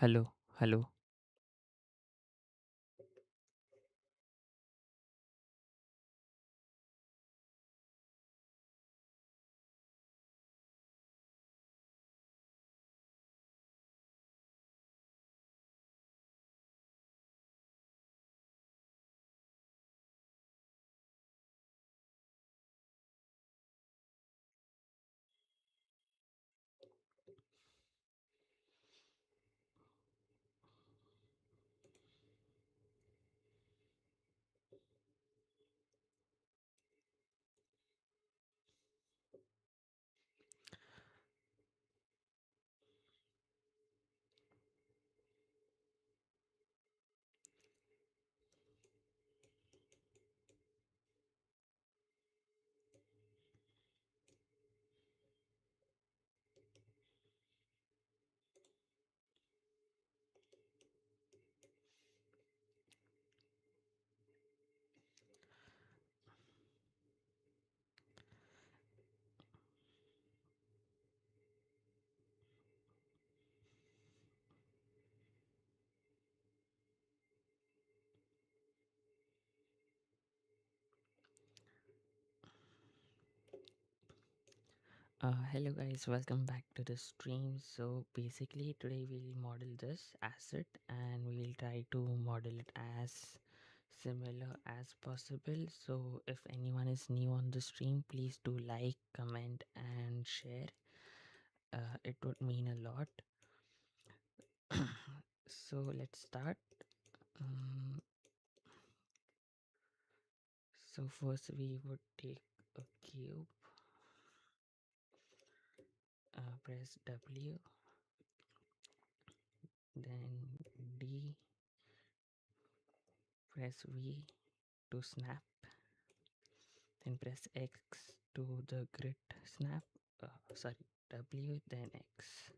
Hello, hello. Hello guys, welcome back to the stream. So basically today we'll model this asset and we'll try to model it as similar as possible. So if anyone is new on the stream, please do like, comment and share. It would mean a lot. So let's start. Um, so first we would take a cube, press W, then D, press V to snap, then press X to the grid snap. Sorry, W, then X.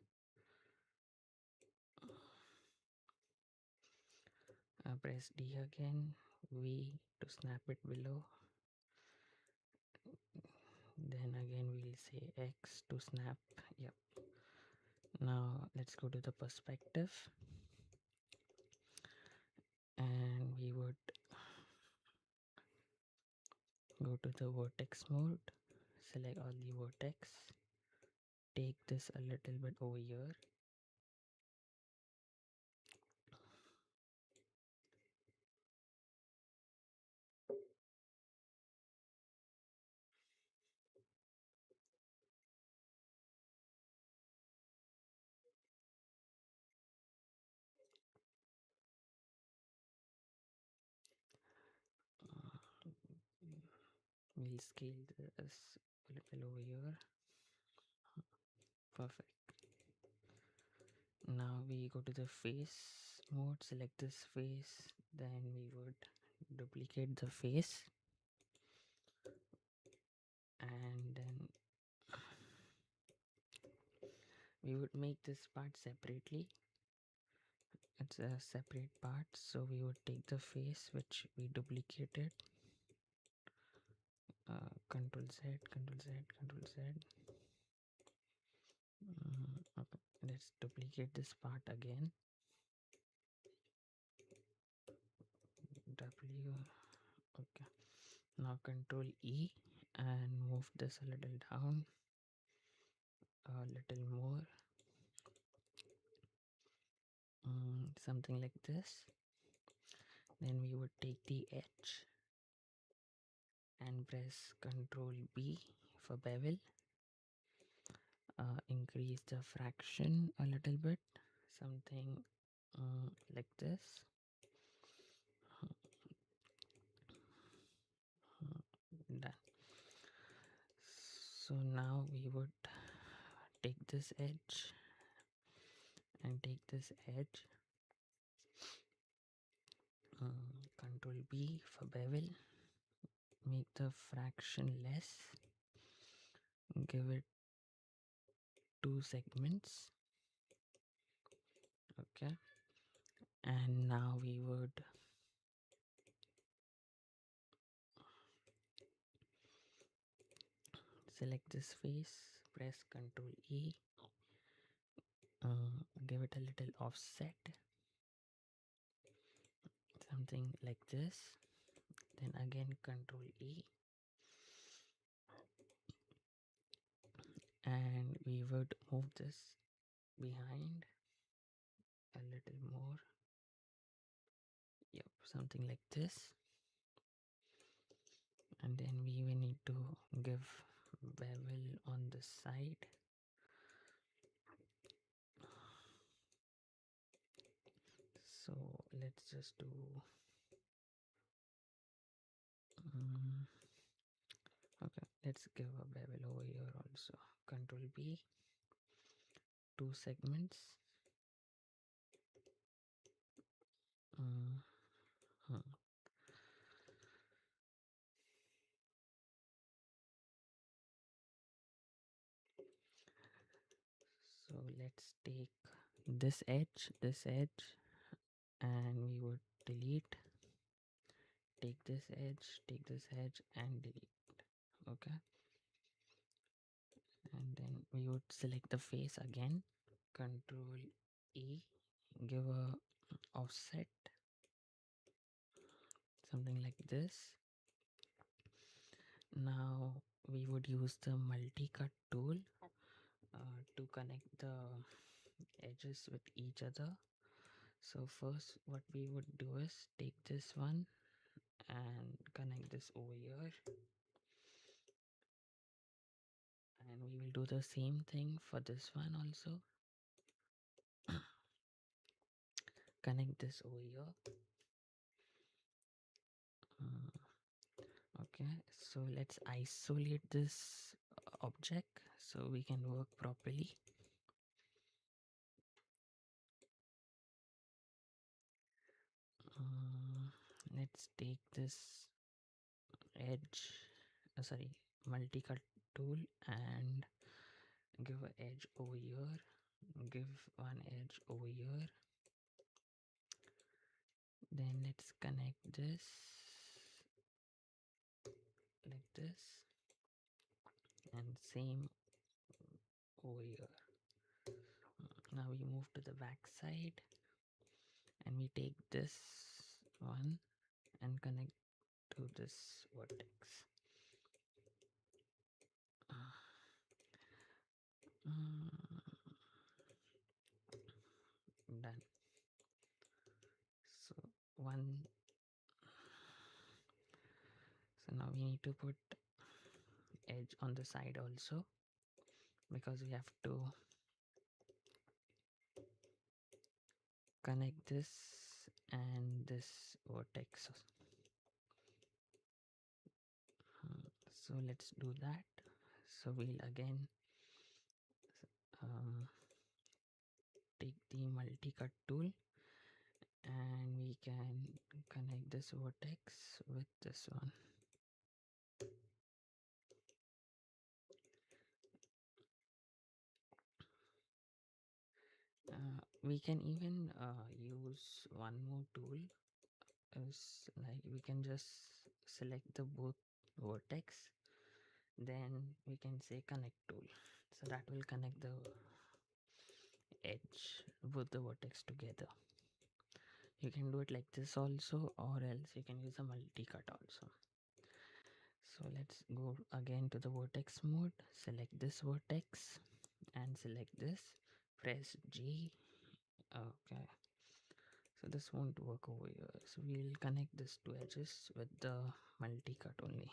Press D again, V to snap it below, then again we'll say X to snap. Yep. Now let's go to the perspective and we would go to the vertex mode, select all the vertex, take this a little bit over here. We'll scale this a little over here. Perfect. Now we go to the face mode, select this face, then we would duplicate the face and then we would make this part separately. It's a separate part, so we would take the face which we duplicated, Control Z, Control Z, Control Z. Okay. Let's duplicate this part again. W. Okay. Now Control E and move this a little down, a little more, something like this. Then we would take the edge and press Control B for bevel. Increase the fraction a little bit, something like this. Done. So now we would take this edge and take this edge. Control B for bevel. Make the fraction less. Give it two segments. Okay. And now we would select this face, press Ctrl E, give it a little offset, something like this. Then again Control E, and we would move this behind a little more. Yep, something like this. And then we will need to give bevel on the side. So let's just do okay, let's give a bevel over here also. Control B, two segments. Mm, hmm. So let's take this edge, and we would delete. Take this edge, and delete. Okay, and then we would select the face again. Control E, give a offset, something like this. Now we would use the multi-cut tool to connect the edges with each other. So first what we would do is take this one and connect this over here, and we will do the same thing for this one also. Connect this over here. Okay, so let's isolate this object so we can work properly. Let's take this edge, sorry, multi-cut tool, and give an edge over here, give one edge over here. Then let's connect this like this, and same over here. Now we move to the back side, and we take this one and connect to this vertex. Done. So one. So now we need to put edge on the side also, because we have to connect this and this vertex. So let's do that. So we'll again um, take the multi-cut tool, and we can connect this vertex with this one. We can even use one more tool, is like we can just select the both vertex, then we can say connect tool, so that will connect the edge, both the vertex together. You can do it like this also, or else you can use a multi-cut also. So let's go again to the vertex mode, select this vertex and select this, press G. Okay, so this won't work over here, so we'll connect these two edges with the multi-cut only.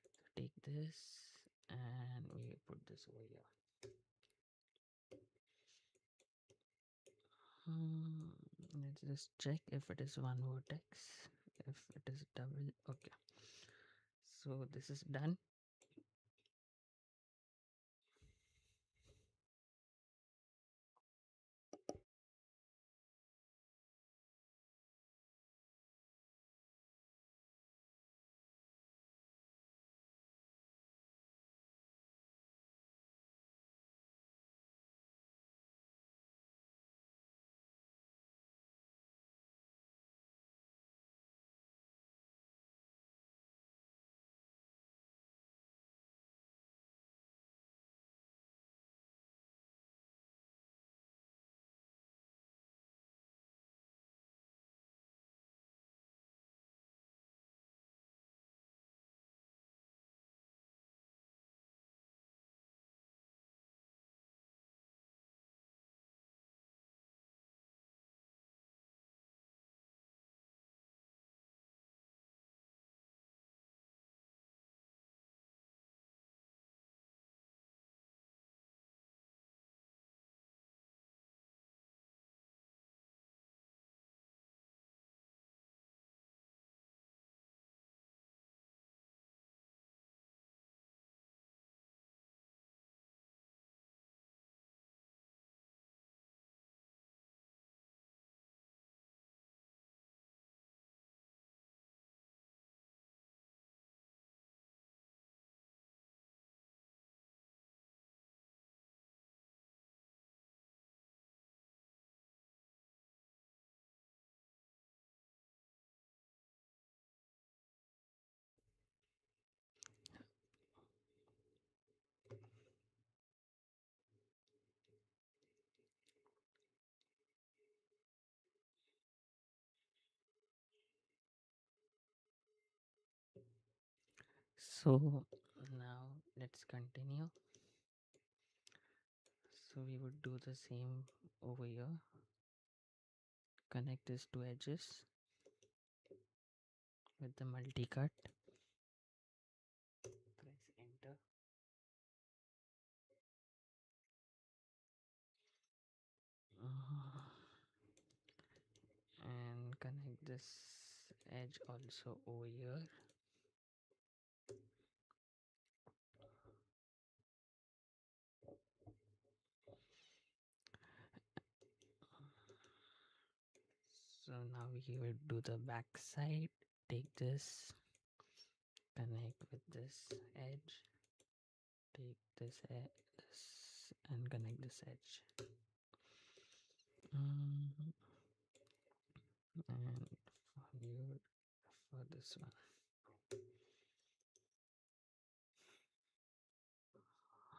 So take this and we put this over here. Let's just check if it is one vertex, if it is double. Okay, so this is done. So now let's continue. So we would do the same over here. Connect these two edges with the multi-cut. Press enter. Uh, and connect this edge also over here. So now we will do the back side. Take this, connect with this edge, take this and connect this edge. Mm, and for you, for this one.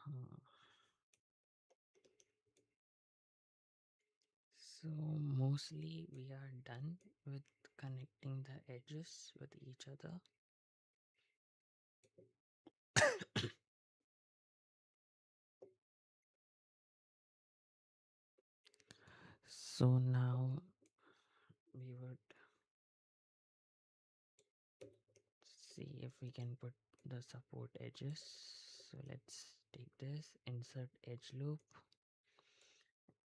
Hmm. So mostly we are done with connecting the edges with each other. So now we would see if we can put the support edges. So let's take this, insert edge loop,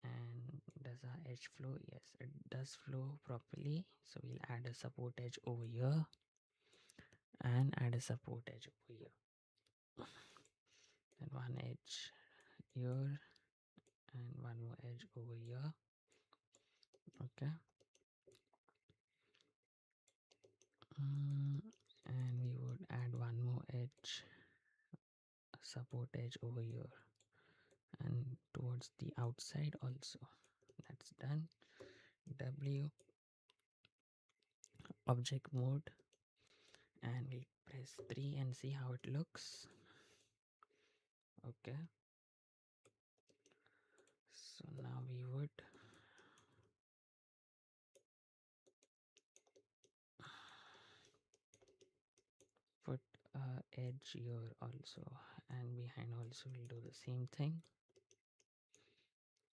and does our edge flow? Yes, it does flow properly. So we'll add a support edge over here and add a support edge over here, and one edge here and one more edge over here. Okay. Mm, and we would add one more edge, support edge over here and towards the outside also. That's done. W, object mode, and we press 3 and see how it looks. Okay, so now we would put edge here also, and behind also we'll do the same thing.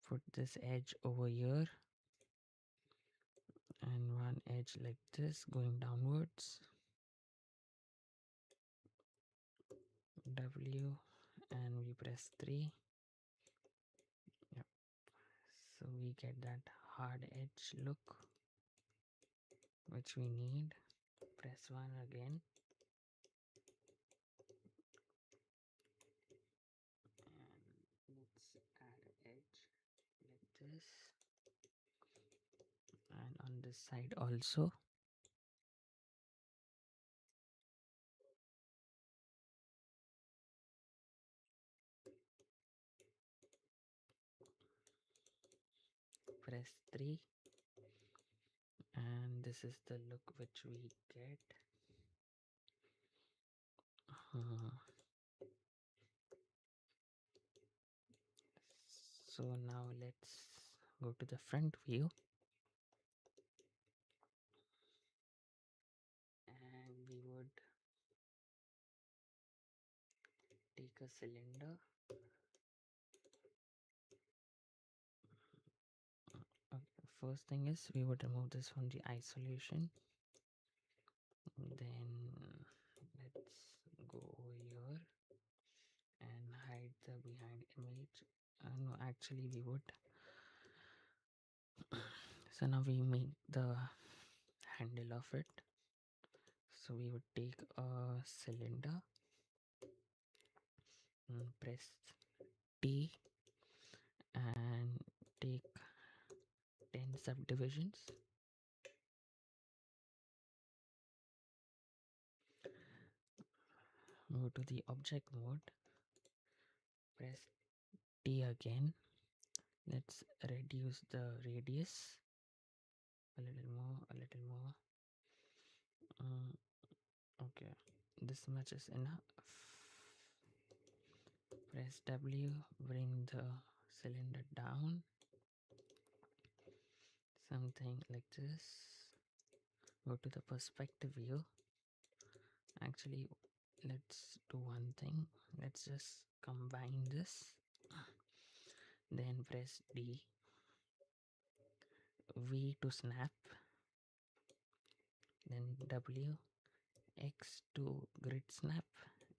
Put this edge over here and one edge like this going downwards. W, and we press 3. Yep. So we get that hard edge look which we need. Press 1 again, and let's add edge like this, and on this side also. Press 3, and this is the look which we get. Uh, so now let's go to the front view, and we would take a cylinder. Okay, first thing is we would remove this from the isolation. Then let's go over here and hide the behind image. No, actually we would. So now we make the handle of it. So we would take a cylinder, press T, and take 10 subdivisions. Go to the object mode, press T again. Let's reduce the radius a little more, a little more. Okay, this much is enough. Press W, bring the cylinder down, something like this. Go to the perspective view. Actually, let's do one thing. Let's just combine this. Then press D, V to snap, then W, X to grid snap,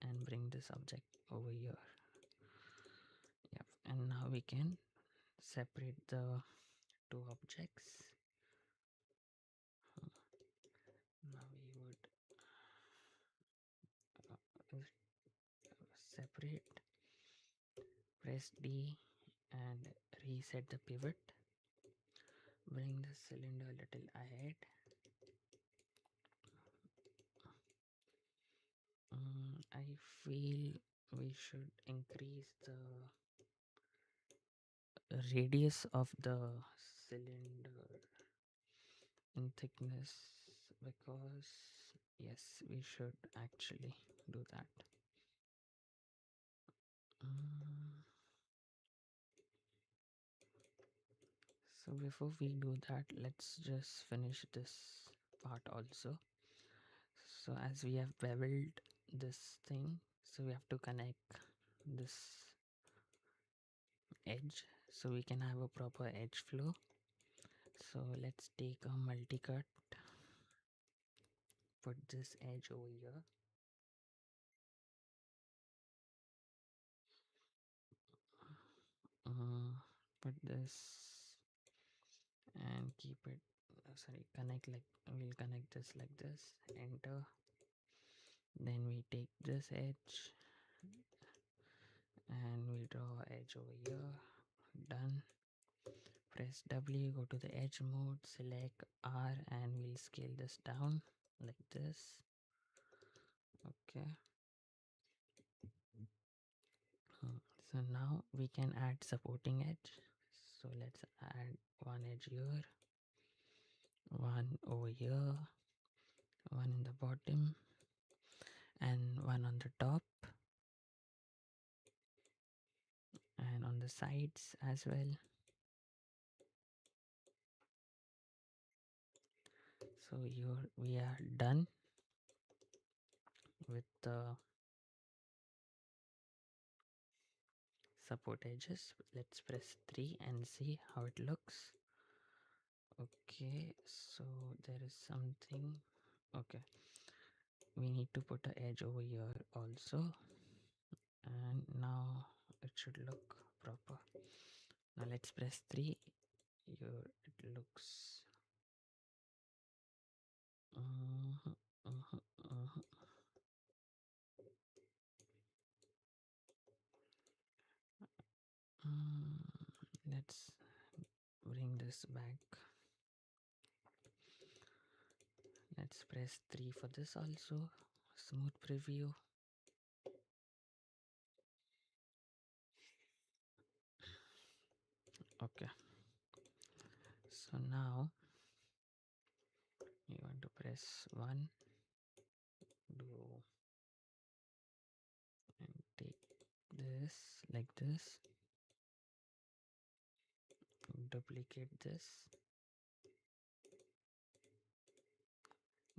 and bring this object over here. Yep, and now we can separate the two objects. Now we would separate, press D and reset the pivot. Bring the cylinder a little ahead. I feel we should increase the radius of the cylinder in thickness, because yes, we should actually do that. Mm, so before we do that, let's just finish this part also. So as we have beveled this thing, so we have to connect this edge so we can have a proper edge flow. So let's take a multi-cut, put this edge over here, put this and keep it, sorry, connect, like we'll connect this like this, enter. Then we take this edge and we draw edge over here. Done. Press W, go to the edge mode, select R, and we'll scale this down like this. Okay. So now we can add supporting edge. So let's add one edge here, one over here, one in the bottom, and one on the top, and on the sides as well. So here we are done with the support edges. Let's press 3 and see how it looks. Okay, so there is something. Okay, we need to put an edge over here also, and now it should look proper. Now let's press 3. Here it looks. uh uh uh let's bring this back. Let's press 3 for this also. Smooth preview. Okay. So now you want to press 1, do and take this like this, duplicate this,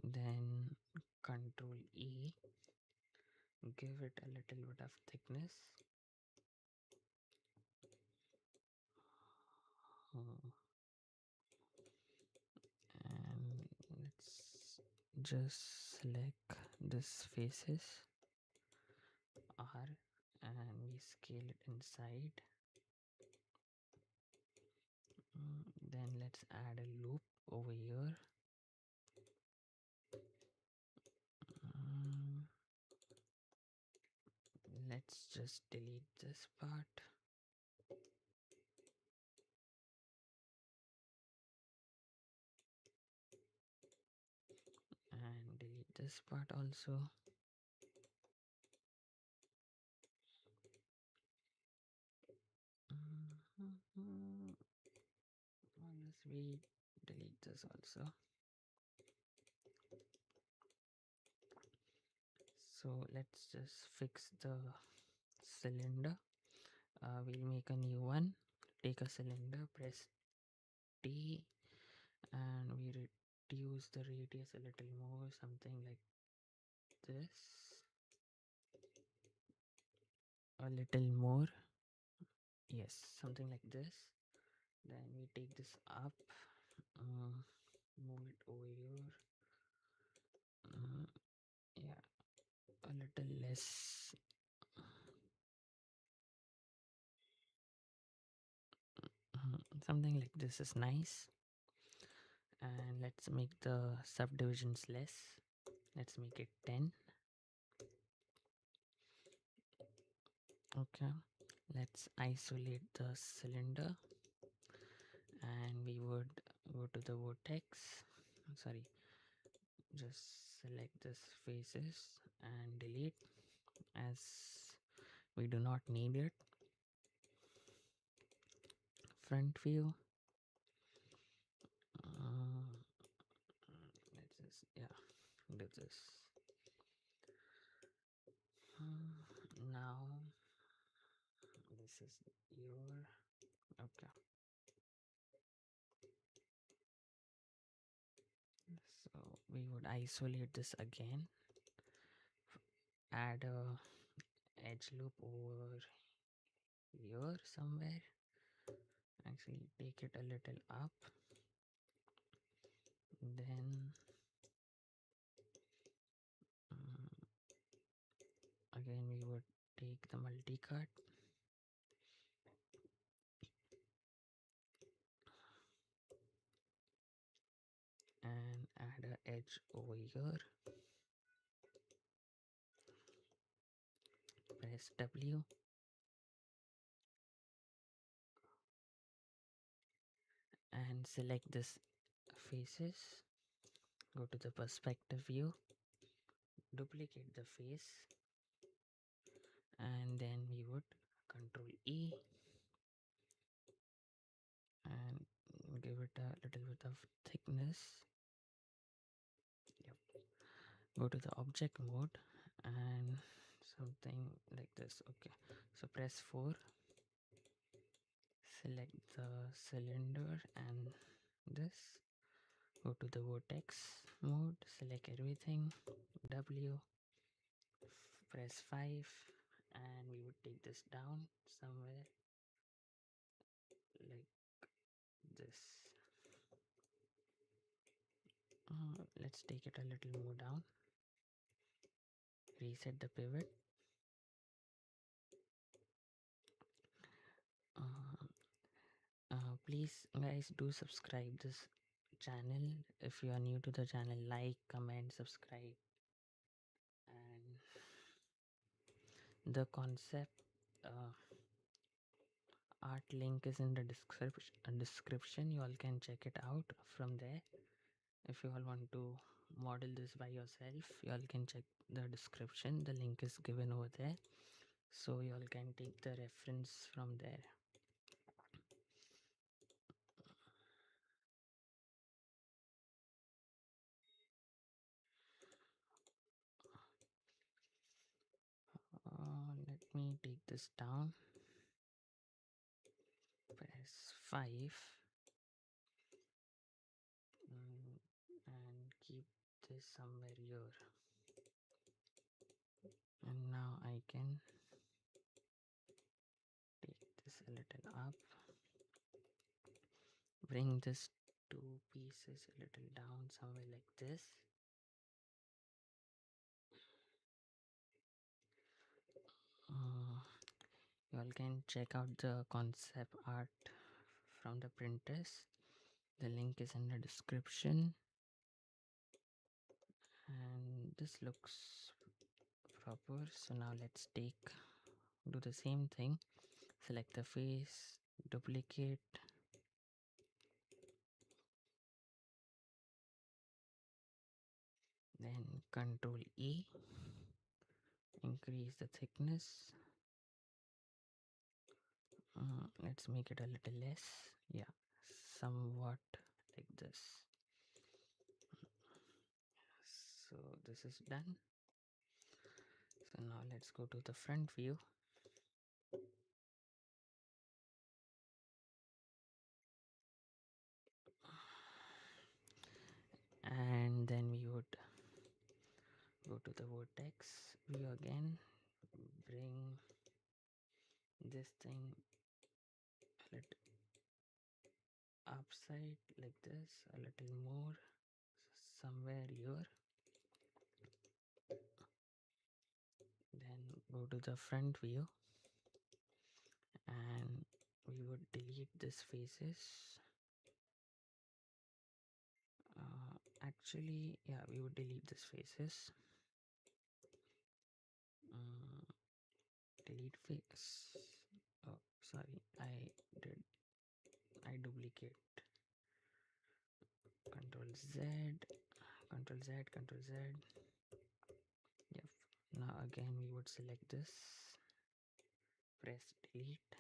then Control E, give it a little bit of thickness. Hmm. And let's just select this faces R and we scale it inside. Then let's add a loop over here. Mm, let's just delete this part. And delete this part also. Mhm. Unless we delete this also. So let's just fix the cylinder. We'll make a new one. Take a cylinder, press T, and we reduce the radius a little more, something like this. a little more. Yes, something like this. Then we take this up, uh, move it over here. uh, yeah, a little less. Something like this is nice. And let's make the subdivisions less. Let's make it 10. Okay, let's isolate the cylinder, and we would go to the vertex. Sorry, just select this faces and delete, as we do not need it. Front view. Let's just, yeah, do this. Now this is your, okay. So we would isolate this again, add a edge loop over here somewhere. Actually, take it a little up. Then um, again we would take the multi-cut and add a edge over here. Press W and select this faces. Go to the perspective view, duplicate the face, and then we would control E and give it a little bit of thickness. Yep. Go to the object mode and something like this. Okay, so press 4, select the cylinder and this. Go to the vertex mode, select everything, W, press 5, and we would take this down somewhere like this. Let's take it a little more down. Reset the pivot. Uh, Please, guys, do subscribe this channel. If you are new to the channel, like, comment, subscribe. And the concept art link is in the description. You all can check it out from there. If you all want to model this by yourself, you all can check the description. The link is given over there, so you all can take the reference from there. Let me take this down. Press 5, and keep this somewhere here. And now I can take this a little up, bring this two pieces a little down somewhere like this. You all can check out the concept art from the printers. The link is in the description. And this looks proper. So now let's do the same thing. Select the face, duplicate, then Control E, increase the thickness. Let's make it a little less. Yeah, somewhat like this. So this is done. So now let's go to the front view. And then we would go to the vertex view again, bring this thing a little upside like this, a little more somewhere here. Then go to the front view and we would delete this faces. Actually, yeah, we would delete this faces. Mm, delete face. Oh, sorry, did I duplicate. Control Z, Control Z, Control Z. Yep. Now again we would select this, press delete,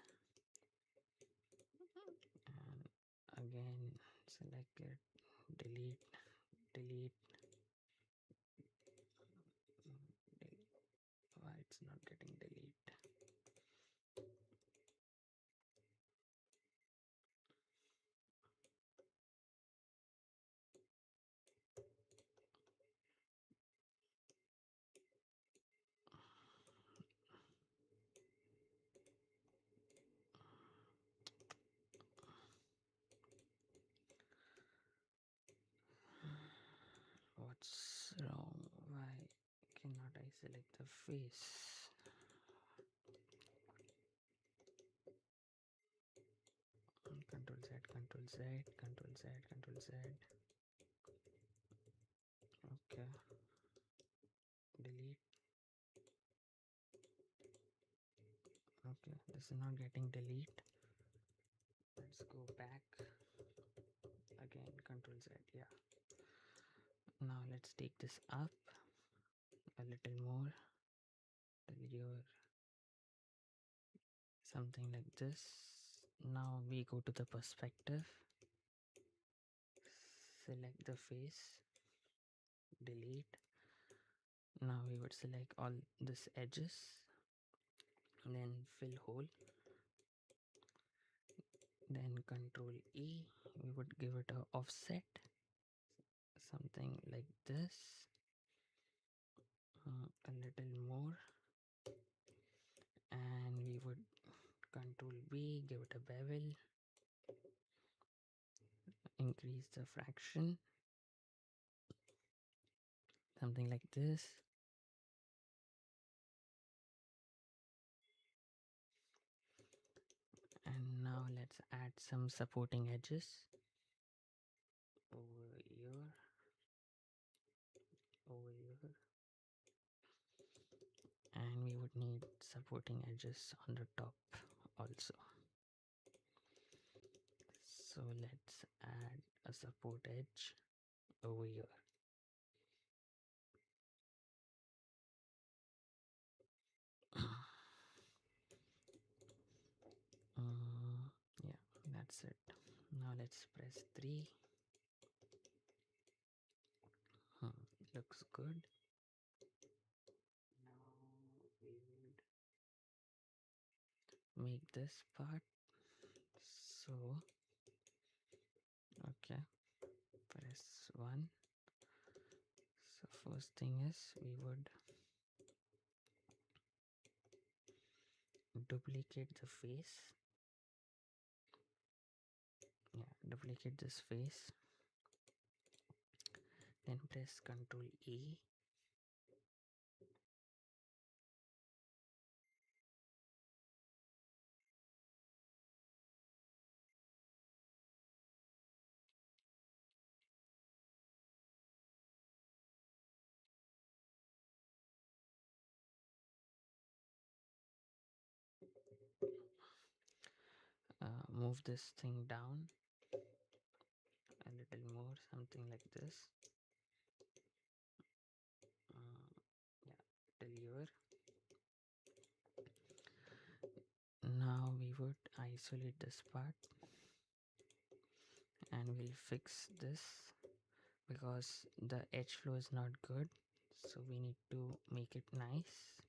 and again select it, delete, delete, delete. Why it's not getting delete? What's wrong? Why cannot I select the face? Control Z, Control Z, Control Z, Control Z. Okay, delete. Okay, this is not getting delete. Let's go back again. Control Z. Yeah. Now let's take this up a little more till you're something like this. Now we go to the perspective, select the face, delete. Now we would select all this edges, then fill hole, then Control E. We would give it a offset, something like this, a little more, and we would Control B, give it a bevel, increase the fraction, something like this. And now let's add some supporting edges over here, over here, and we would need supporting edges on the top also. So let's add a support edge over here. Yeah, that's it. Now let's press 3. Looks good. Now we would make this part. So, okay, press 1. So first thing is we would duplicate the face. Yeah, duplicate this face. Then press Ctrl E. Move this thing down a little more, something like this. Yeah, till here. Now we would isolate this part and we'll fix this because the edge flow is not good, so we need to make it nice.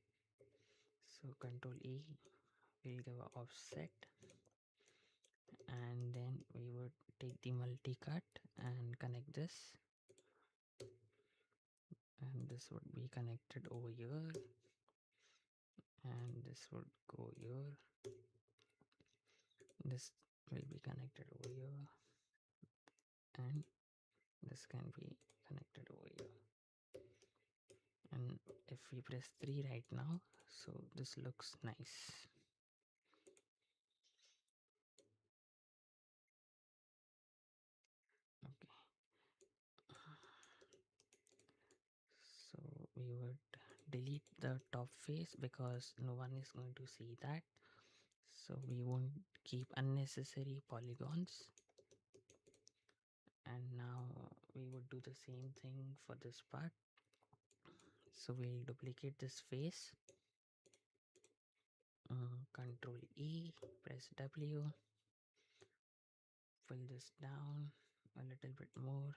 So Control E, we'll give a offset, and then we would take the multi-cut and connect this, and this would be connected over here, and this would go here. This will be connected over here, and this can be connected over here. And if we press 3 right now, so this looks nice. Okay, so we would delete the top face because no one is going to see that, so we won't keep unnecessary polygons. And now we would do the same thing for this part. So we'll duplicate this face, control E, press W, pull this down a little bit more,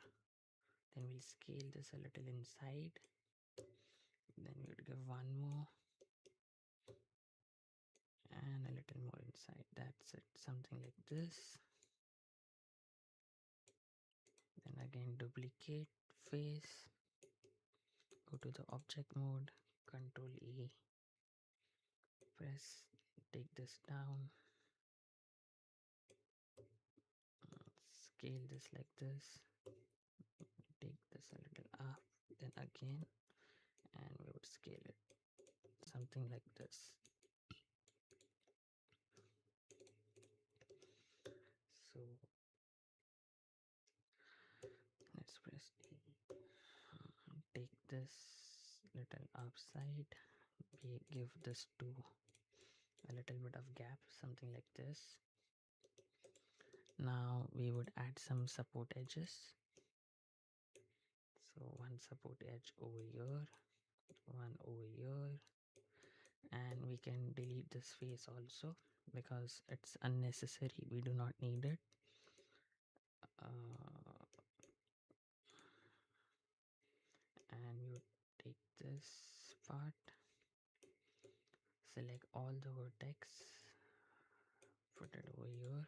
then we'll scale this a little inside, then we would give one more and a little more inside. That's it, something like this. Then again duplicate face, go to the object mode, control E, press, take this down, scale this like this, take this a little up, then again, and we would scale it something like this. So let's press E. Take this little upside, we give this to a little bit of gap, something like this. Now we would add some support edges. So one support edge over here, one over here, and we can delete this face also because it's unnecessary, we do not need it. And we would take this part, select all the vertex, put it over here,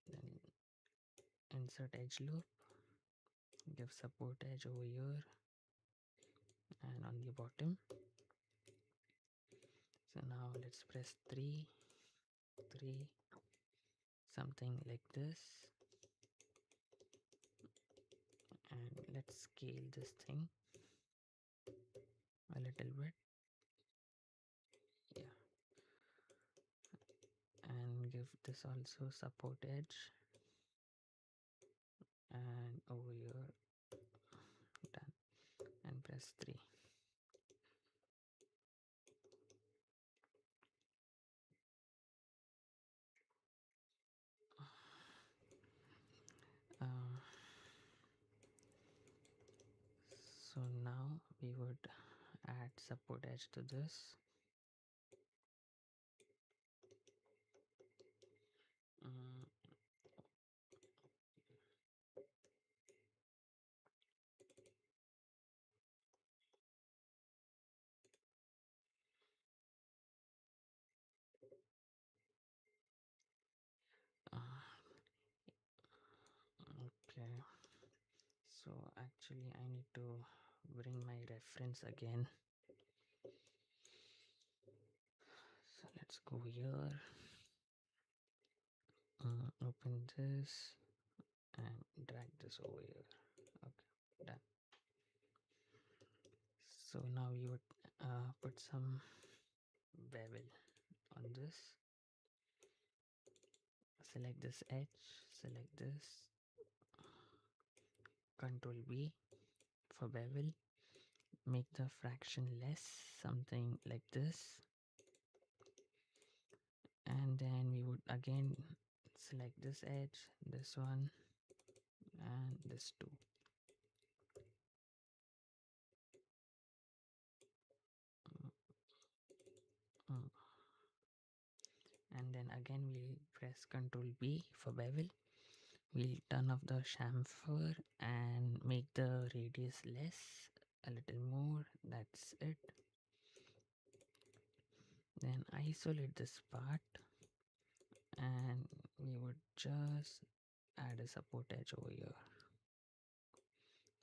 then insert edge loop, give support edge over here and on the bottom. So now let's press 3, 3, something like this, and let's scale this thing a little bit, yeah, and give this also support edge, and over here, done, and press 3. uh, so now we would add support edge to this. Mm, uh, okay, so actually I need to bring my reference again. So let's go here, open this and drag this over here. Okay, done. So now you would put some bevel on this. Select this edge, select this, control B for bevel, make the fraction less, something like this, and then we would again select this edge, this one, and this two. Mm. And then again we'll press Ctrl B for bevel. We'll turn off the chamfer and make the radius less, a little more. That's it. Then isolate this part, and we would just add a support edge over here,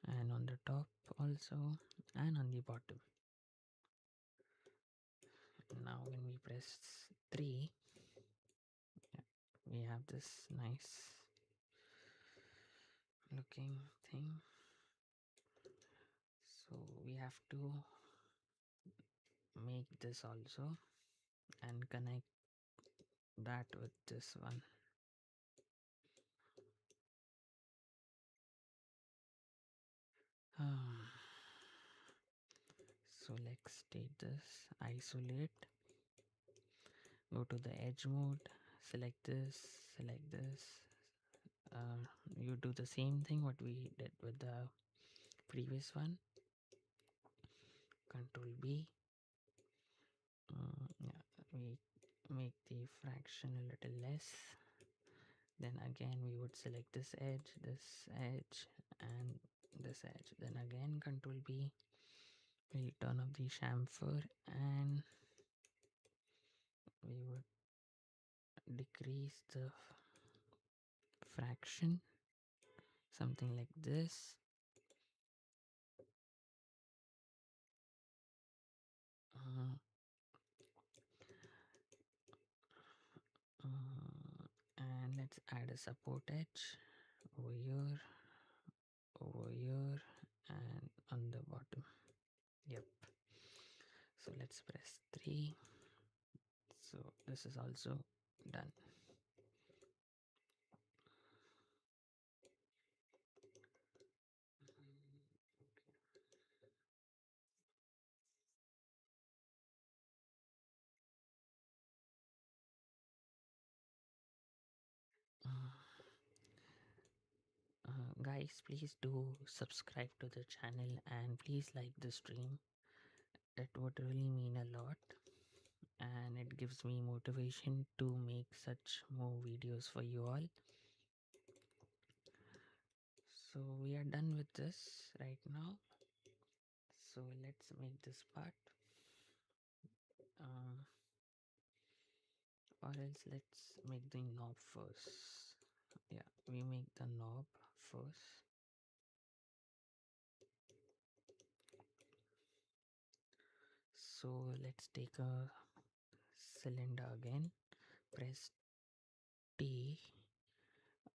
and on the top also, and on the bottom. we press 3, we have this nice looking thing. So we have to make this also and connect that with this one. So let's take this, isolate, go to the edge mode, select this, select this. You do the same thing what we did with the previous one. Control B. Yeah, we make the fraction a little less. Then again we would select this edge, and this edge. Then again Control B. We'll turn off the chamfer and we would decrease the fraction, something like this. Uh, and let's add a support edge over here, and on the bottom. Yep. So let's press 3. So this is also done. Guys, please do subscribe to the channel and please like the stream. It would really mean a lot and it gives me motivation to make such more videos for you all. So we are done with this right now. So let's make this part. Um, or else let's make the knob first. Yeah, we make the knob first. So let's take a cylinder again, press T,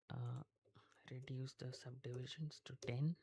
uh, reduce the subdivisions to 10.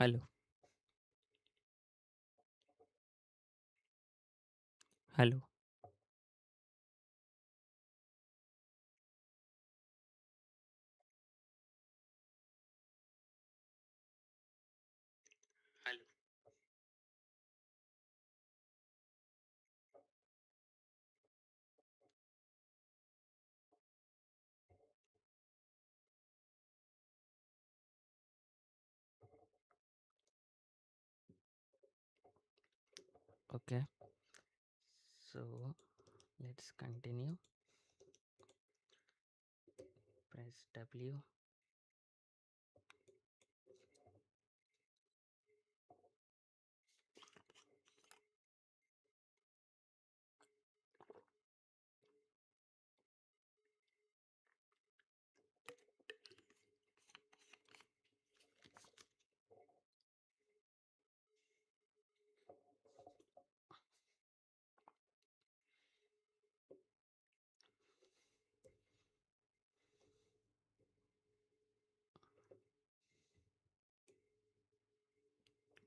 Hello, hello, hello. Okay, so let's continue. Press W.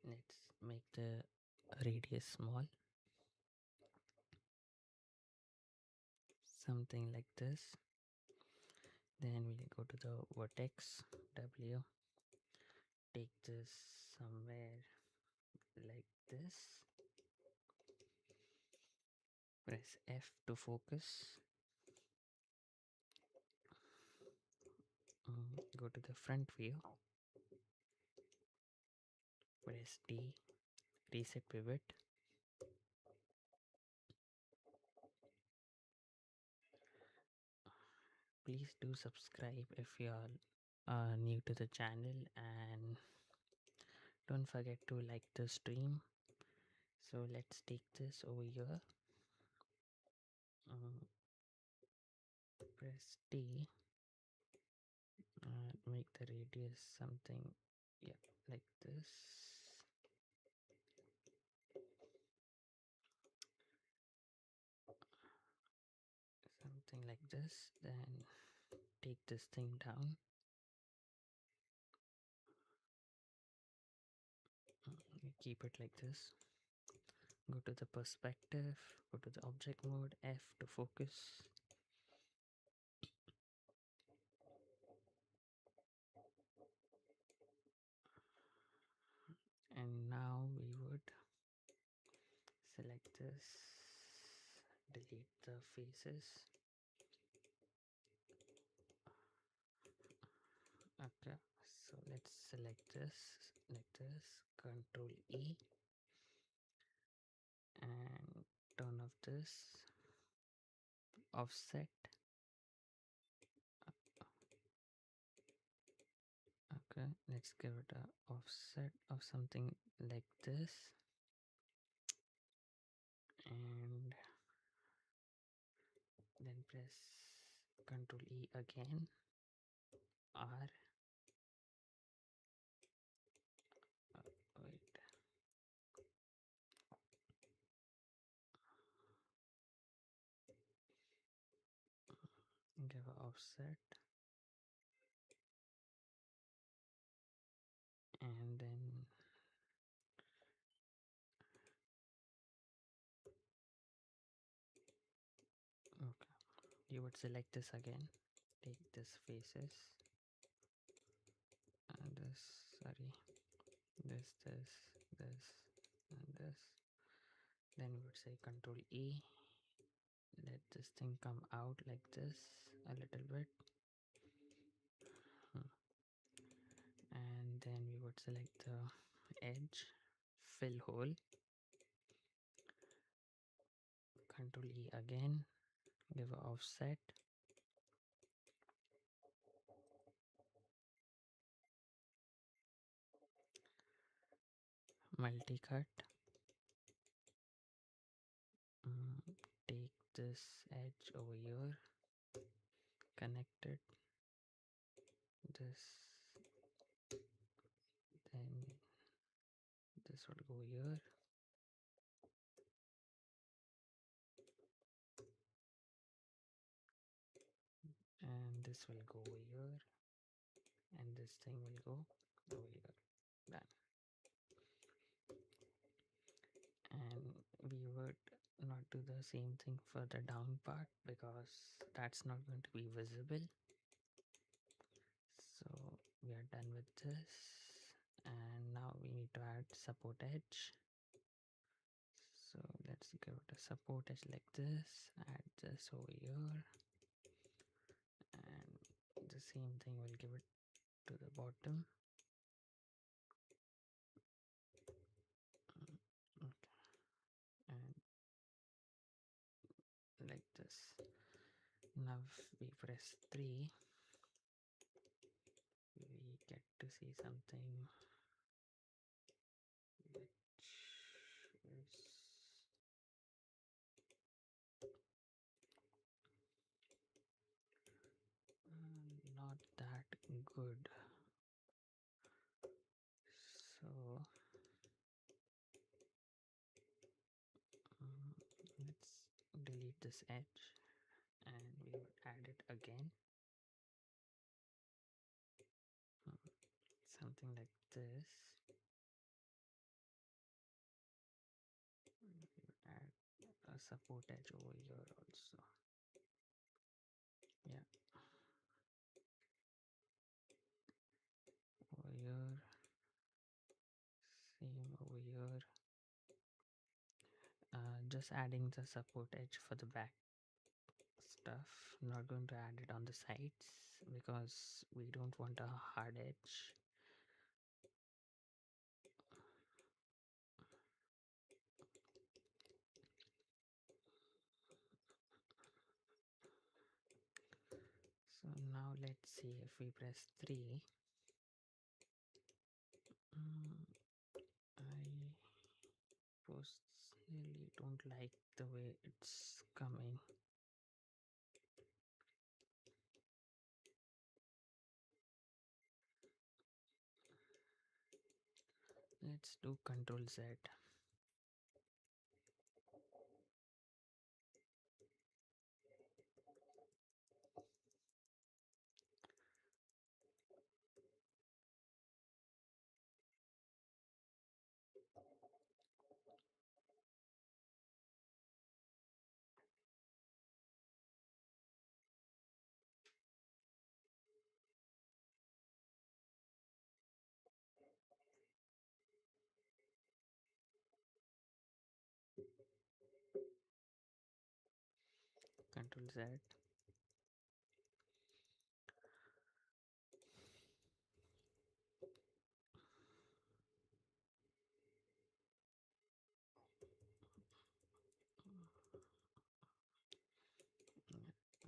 Let's make the radius small, something like this. Then we'll go to the vertex W. Take this somewhere like this. Press F to focus. Go to the front view. Press D. Reset pivot. Please do subscribe if you are new to the channel, and don't forget to like the stream. So let's take this over here. Press D and make the radius something, yeah, like this. Something like this. Then take this thing down. Keep it like this. Go to the perspective. Go to the object mode. F to focus. And now we would select this, delete the faces. Okay, so let's select this like this, Control E, and turn off this offset. Okay, let's give it a offset of something like this, and then press Control E again, R, wait, give a offset, and then okay, you would select this again, take this faces, and this, sorry, this, and this. Then we would say Control E, let this thing come out like this a little bit. Hmm. And then we would select the edge, fill hole, Control E again, give a offset, multi-cut, take this edge over here, connect it, this, then this would go here, and this will go over here, and this thing will go over here. Done. And we would not do the same thing for the down part because that's not going to be visible. So we are done with this, and now we need to add support edge. So let's give it a support edge like this, add this over here, and the same thing we'll give it to the bottom. Okay, and like this. Now if we press 3, we get to see something which is not that good. So let's delete this edge and we would add it again. Something like this. We would add a support edge over here also. Yeah, over here, same over here. Just adding the support edge for the back stuff. Not going to add it on the sides because we don't want a hard edge. So now let's see if we press 3. I personally don't like the way it's coming. Let's do Control Z. Control Z.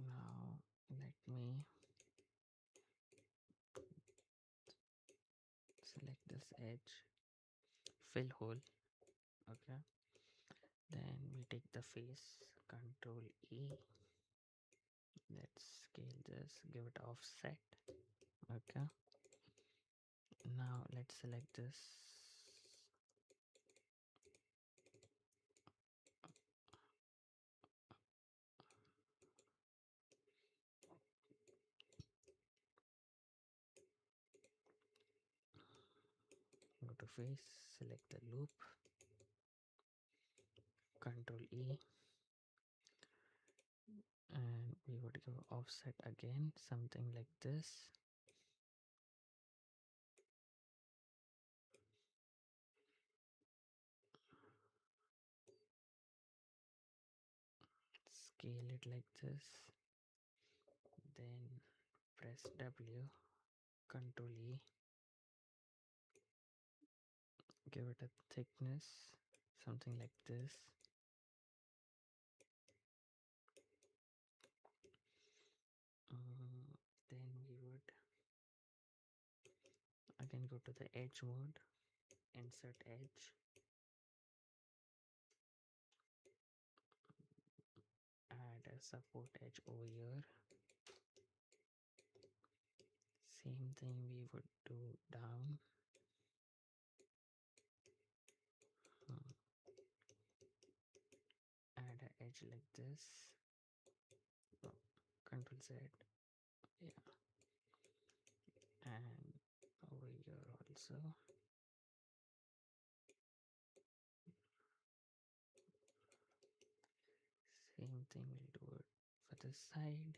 Now let me select this edge, fill hole. Okay. Then we take the face, Control E. Let's scale this, give it offset. Okay. Now let's select this. Go to face, select the loop, Control E, and we would go offset again, something like this. Scale it like this. Then press W, Control E, give it a thickness, something like this. Then we would again go to the edge mode, insert edge, add a support edge over here. Same thing we would do down. Add an edge like this. Oh, Control Z. Yeah. And over here also. Same thing we'll do it for this side.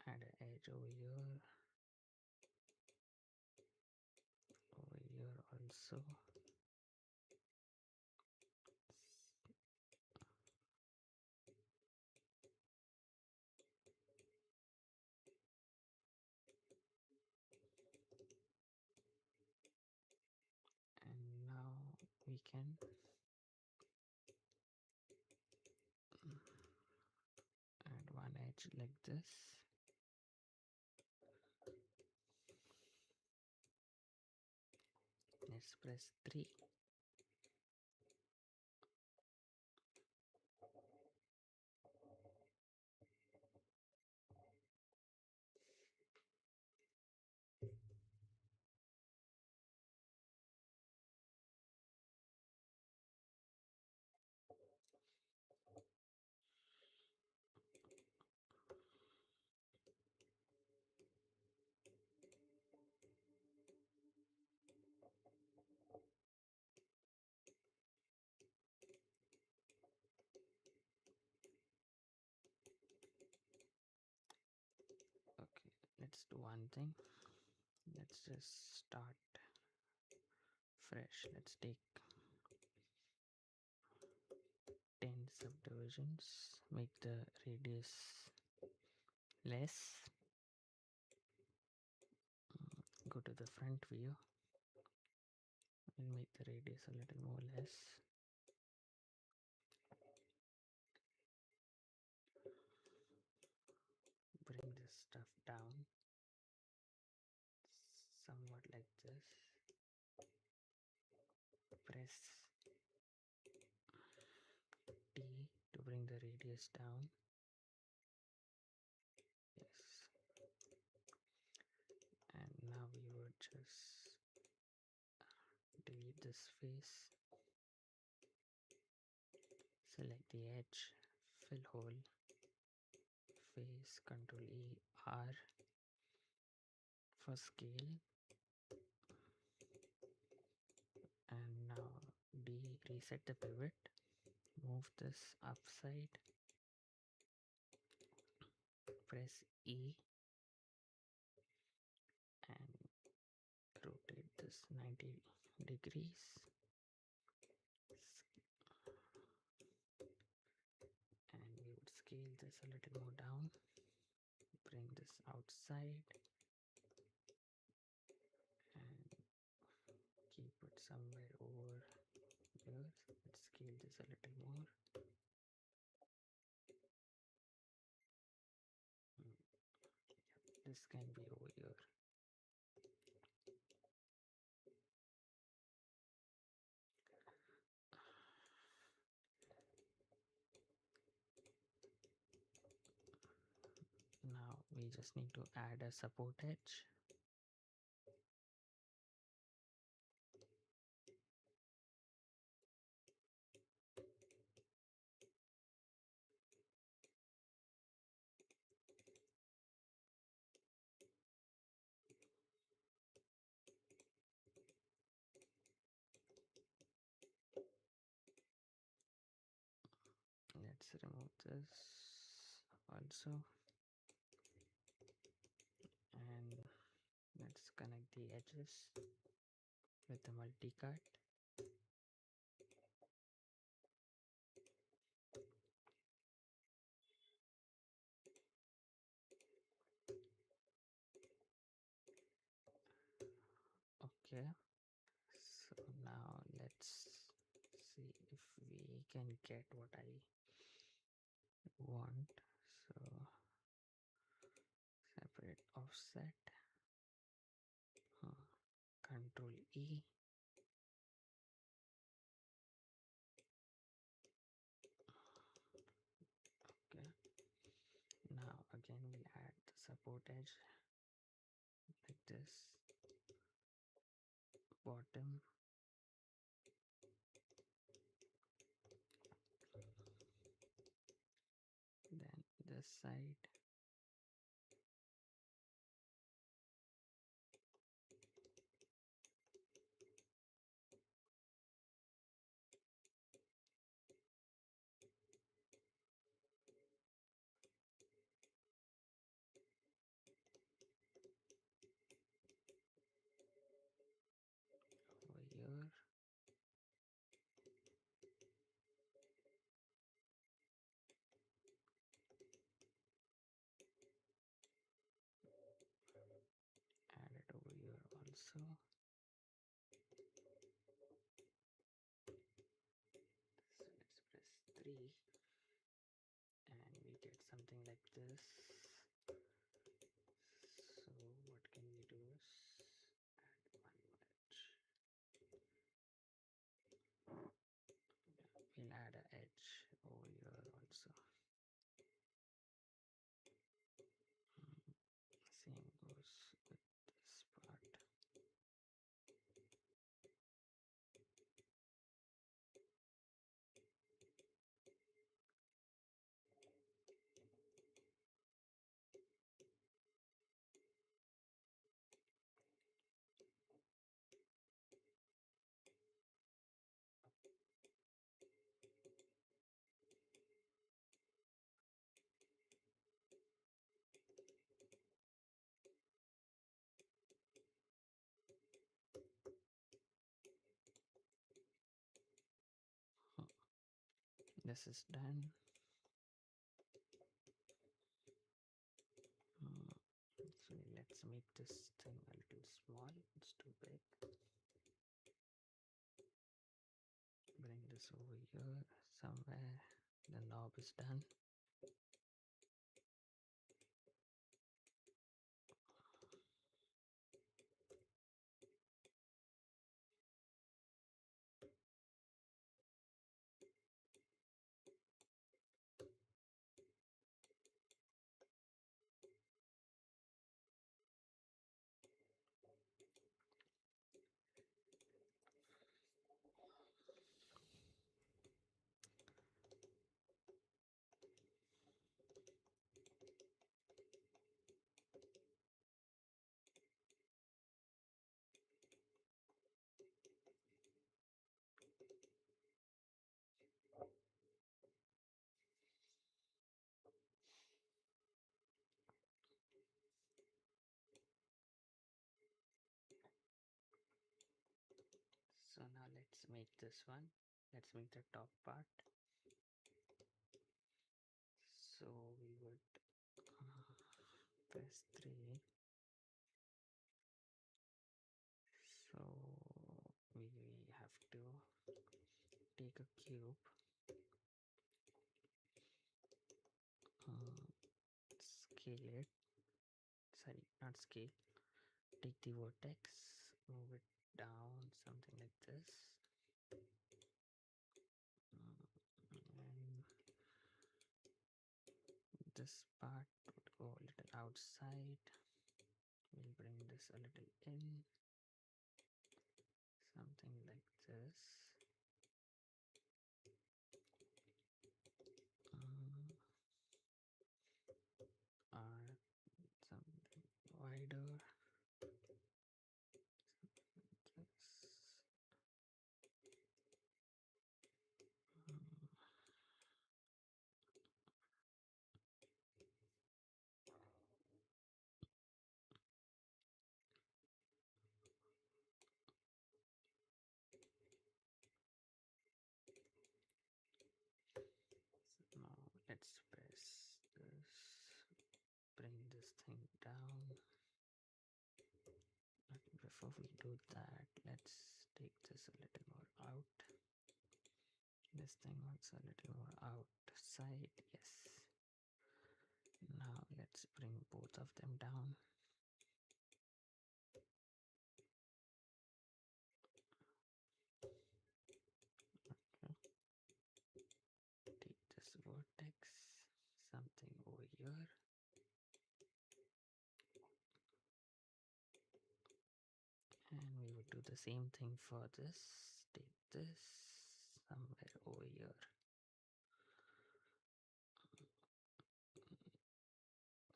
Add an edge over here also. And now we can add one edge like this. Let's press 3. Okay, let's do one thing. Let's just start fresh. Let's take 10 subdivisions, make the radius less. Go to the front view and make the radius a little more less. Bring this stuff down somewhat like this. Press T to bring the radius down. Yes. And now we would just delete this face. Select the edge, fill hole, face, Ctrl E, R for scale. And now reset the pivot, move this upside, press E and rotate this 90 degrees. And we would scale this a little more down, bring this outside and keep it somewhere over here. Let's scale this a little more. This can be over here. Now we just need to add a support edge. Let's remove this also and let's connect the edges with the multi-cut. Okay, so now let's see if we can get what I want. So separate offset, Control E, okay. Now again we'll add the support edge like this, bottom, then this side, So let's press 3 and we get something like this. So what can we do is add one more edge. We'll add an edge over here also. Same goes with this part. This is done. So let's make this thing a little small. It's too big. Bring this over here somewhere. The knob is done. So now let's make this one. Let's make the top part. So we would press 3. So we have to take a cube, scale it, sorry, not scale, take the vertex, move it down, something like this. And this part would go a little outside. We'll bring this a little in, something like this. Or something wider. This. Now let's press this, bring this thing down. Before we do that, let's take this a little more out. This thing also a little more outside. Yes. Now let's bring both of them down. Okay. Take this vertex, something over here. And we would do the same thing for this. Take this somewhere over here.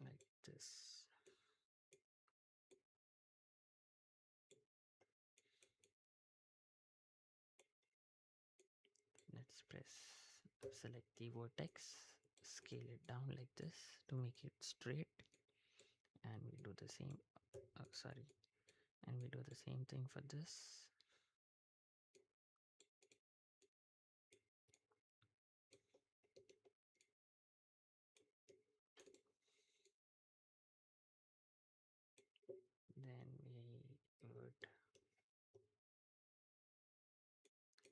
Like this. Let's select the vertex, scale it down like this to make it straight. And we do the same, and we do the same thing for this. Then we would should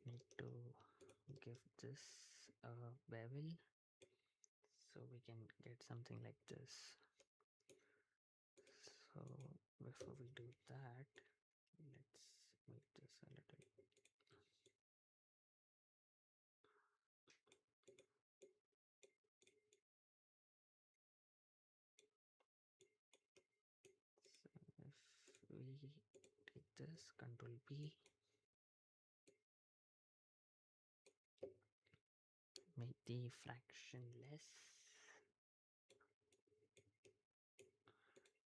need to give this a bevel so we can get something like this. So before we do that, let's make this a little. So if we take this, Control B, make the fraction less,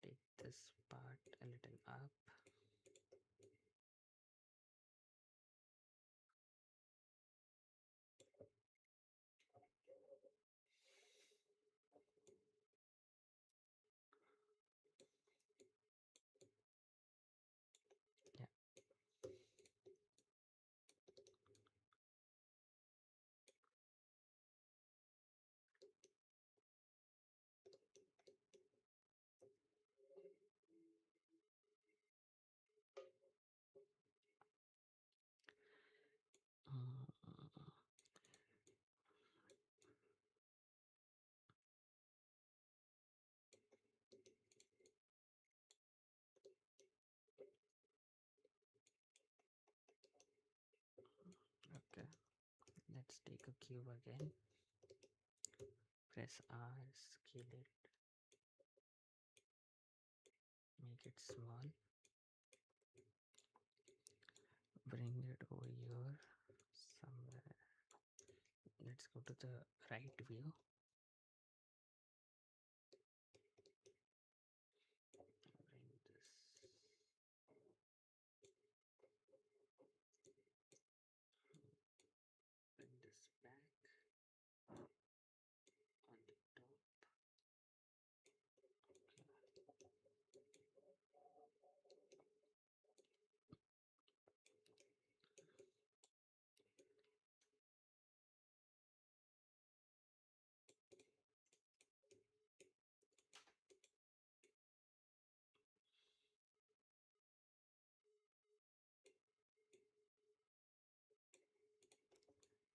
take this part a little up, yeah. Mm, okay, let's take a cube again, press R, scale it, make it small, bring it over here somewhere. Let's go to the right view. Bring this, bring this back on the top.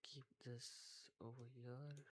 Keep this over here.